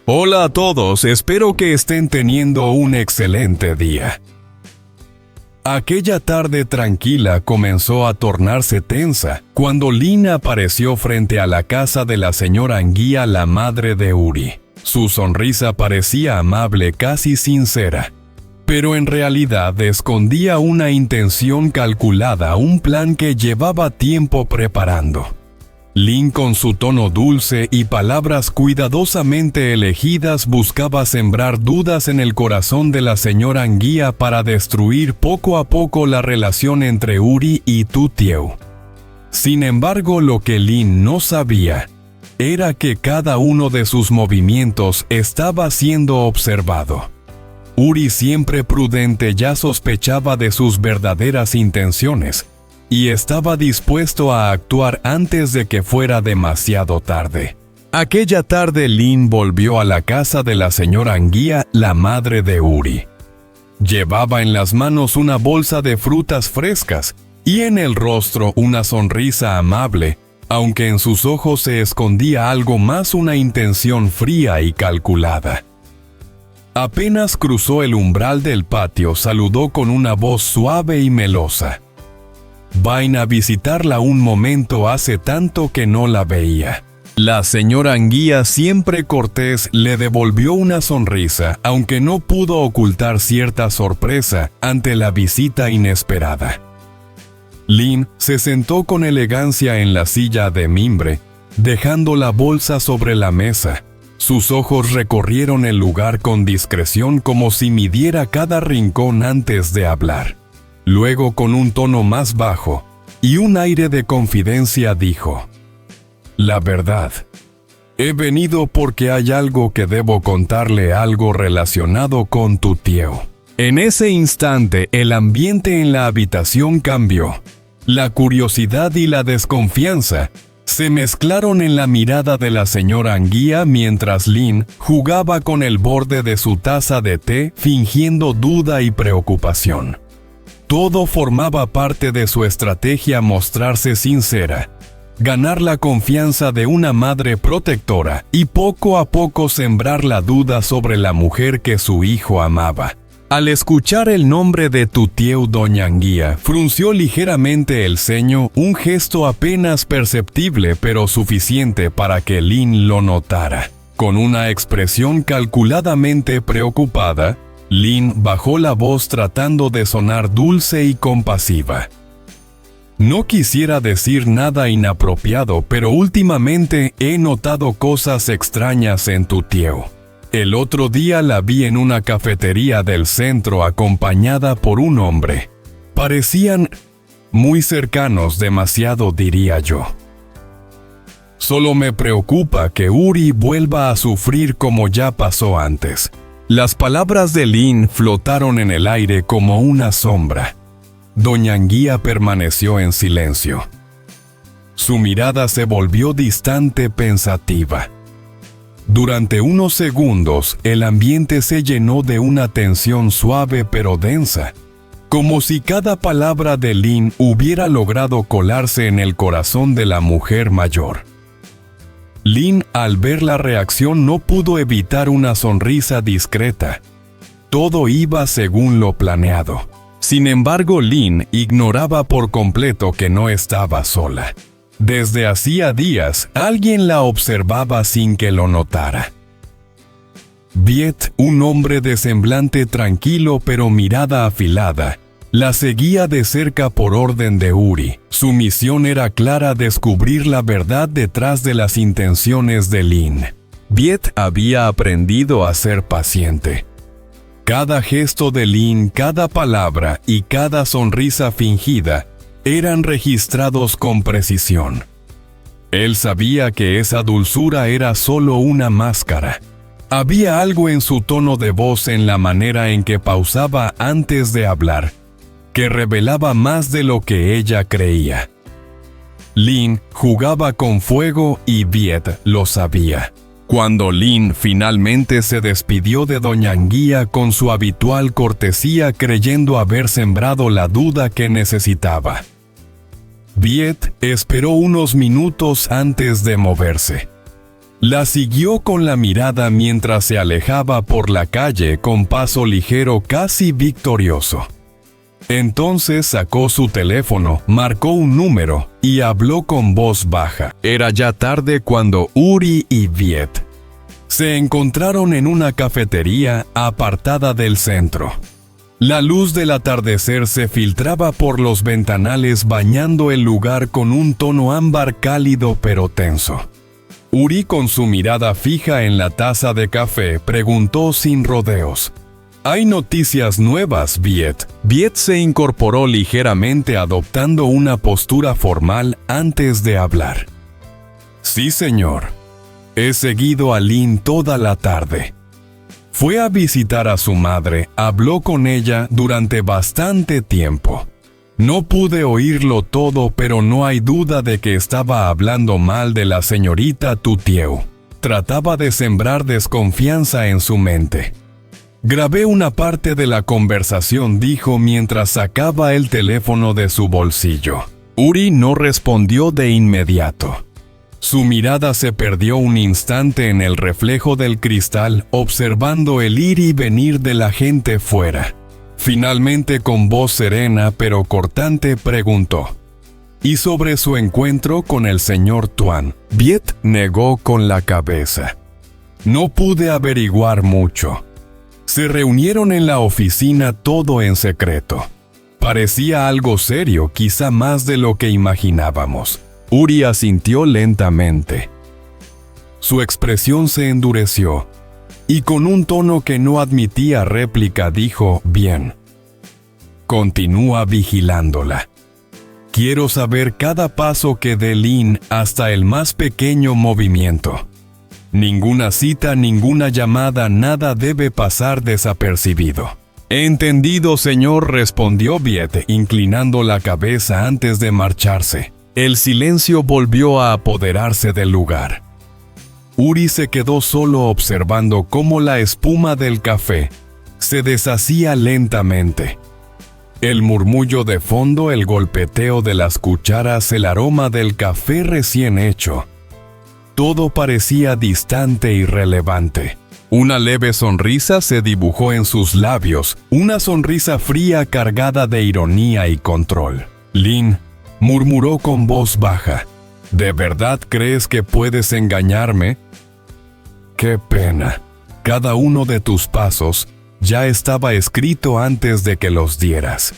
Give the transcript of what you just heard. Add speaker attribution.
Speaker 1: Hola a todos, espero que estén teniendo un excelente día. Aquella tarde tranquila comenzó a tornarse tensa cuando Lin apareció frente a la casa de la señora Anguía, la madre de Uri. Su sonrisa parecía amable, casi sincera, pero en realidad escondía una intención calculada, un plan que llevaba tiempo preparando. Lin, con su tono dulce y palabras cuidadosamente elegidas, buscaba sembrar dudas en el corazón de la señora Anguía para destruir poco a poco la relación entre Uri y Tu Tieu. Sin embargo, lo que Lin no sabía era que cada uno de sus movimientos estaba siendo observado. Uri, siempre prudente, ya sospechaba de sus verdaderas intenciones y estaba dispuesto a actuar antes de que fuera demasiado tarde. Aquella tarde Lin volvió a la casa de la señora Anguía, la madre de Uri. Llevaba en las manos una bolsa de frutas frescas y en el rostro una sonrisa amable, aunque en sus ojos se escondía algo más, una intención fría y calculada. Apenas cruzó el umbral del patio, saludó con una voz suave y melosa. «Vayan a visitarla un momento, hace tanto que no la veía». La señora Anguía, siempre cortés, le devolvió una sonrisa, aunque no pudo ocultar cierta sorpresa ante la visita inesperada. Lin se sentó con elegancia en la silla de mimbre, dejando la bolsa sobre la mesa. Sus ojos recorrieron el lugar con discreción, como si midiera cada rincón antes de hablar. Luego, con un tono más bajo y un aire de confidencia, dijo: «La verdad, he venido porque hay algo que debo contarle, algo relacionado con Tu Tieu». En ese instante, el ambiente en la habitación cambió. La curiosidad y la desconfianza se mezclaron en la mirada de la señora Anguía mientras Lin jugaba con el borde de su taza de té, fingiendo duda y preocupación. Todo formaba parte de su estrategia: mostrarse sincera, ganar la confianza de una madre protectora y poco a poco sembrar la duda sobre la mujer que su hijo amaba. Al escuchar el nombre de Tu Tieu, doña Anguía frunció ligeramente el ceño, un gesto apenas perceptible pero suficiente para que Lin lo notara. Con una expresión calculadamente preocupada, Lin bajó la voz tratando de sonar dulce y compasiva. «No quisiera decir nada inapropiado, pero últimamente he notado cosas extrañas en Tu Tieu. El otro día la vi en una cafetería del centro acompañada por un hombre. Parecían muy cercanos, demasiado diría yo. Solo me preocupa que Uri vuelva a sufrir como ya pasó antes». Las palabras de Lin flotaron en el aire como una sombra. Doña Anguía permaneció en silencio. Su mirada se volvió distante, pensativa. Durante unos segundos, el ambiente se llenó de una tensión suave pero densa, como si cada palabra de Lin hubiera logrado colarse en el corazón de la mujer mayor. Lin, al ver la reacción, no pudo evitar una sonrisa discreta. Todo iba según lo planeado. Sin embargo, Lin ignoraba por completo que no estaba sola. Desde hacía días, alguien la observaba sin que lo notara. Viet, un hombre de semblante tranquilo pero mirada afilada, la seguía de cerca por orden de Uri. Su misión era clara: descubrir la verdad detrás de las intenciones de Lin. Viet había aprendido a ser paciente. Cada gesto de Lin, cada palabra y cada sonrisa fingida eran registrados con precisión. Él sabía que esa dulzura era solo una máscara. Había algo en su tono de voz, en la manera en que pausaba antes de hablar, que revelaba más de lo que ella creía. Lin jugaba con fuego y Viet lo sabía. Cuando Lin finalmente se despidió de doña Anguía con su habitual cortesía, creyendo haber sembrado la duda que necesitaba, Viet esperó unos minutos antes de moverse. La siguió con la mirada mientras se alejaba por la calle con paso ligero, casi victorioso. Entonces sacó su teléfono, marcó un número y habló con voz baja. Era ya tarde cuando Uri y Viet se encontraron en una cafetería apartada del centro. La luz del atardecer se filtraba por los ventanales bañando el lugar con un tono ámbar cálido pero tenso. Uri, con su mirada fija en la taza de café, preguntó sin rodeos: «¿Hay noticias nuevas, Viet?» Viet se incorporó ligeramente adoptando una postura formal antes de hablar. «Sí, señor. He seguido a Lynn toda la tarde. Fue a visitar a su madre, habló con ella durante bastante tiempo. No pude oírlo todo, pero no hay duda de que estaba hablando mal de la señorita Touthieu. Trataba de sembrar desconfianza en su mente». «Grabé una parte de la conversación», dijo mientras sacaba el teléfono de su bolsillo. Uri no respondió de inmediato. Su mirada se perdió un instante en el reflejo del cristal, observando el ir y venir de la gente fuera. Finalmente, con voz serena pero cortante, preguntó: «¿Y sobre su encuentro con el señor Tuan?» Viet negó con la cabeza. «No pude averiguar mucho. Se reunieron en la oficina, todo en secreto. Parecía algo serio, quizá más de lo que imaginábamos». Uri asintió lentamente. Su expresión se endureció, y con un tono que no admitía réplica dijo: «Bien. Continúa vigilándola. Quiero saber cada paso que dé Lynn, hasta el más pequeño movimiento. Ninguna cita, ninguna llamada, nada debe pasar desapercibido». «Entendido, señor», respondió Viet, inclinando la cabeza antes de marcharse. El silencio volvió a apoderarse del lugar. Uri se quedó solo observando cómo la espuma del café se deshacía lentamente. El murmullo de fondo, el golpeteo de las cucharas, el aroma del café recién hecho. Todo parecía distante y irrelevante. Una leve sonrisa se dibujó en sus labios, una sonrisa fría cargada de ironía y control. «Lynn», murmuró con voz baja, «¿de verdad crees que puedes engañarme? Qué pena. Cada uno de tus pasos ya estaba escrito antes de que los dieras».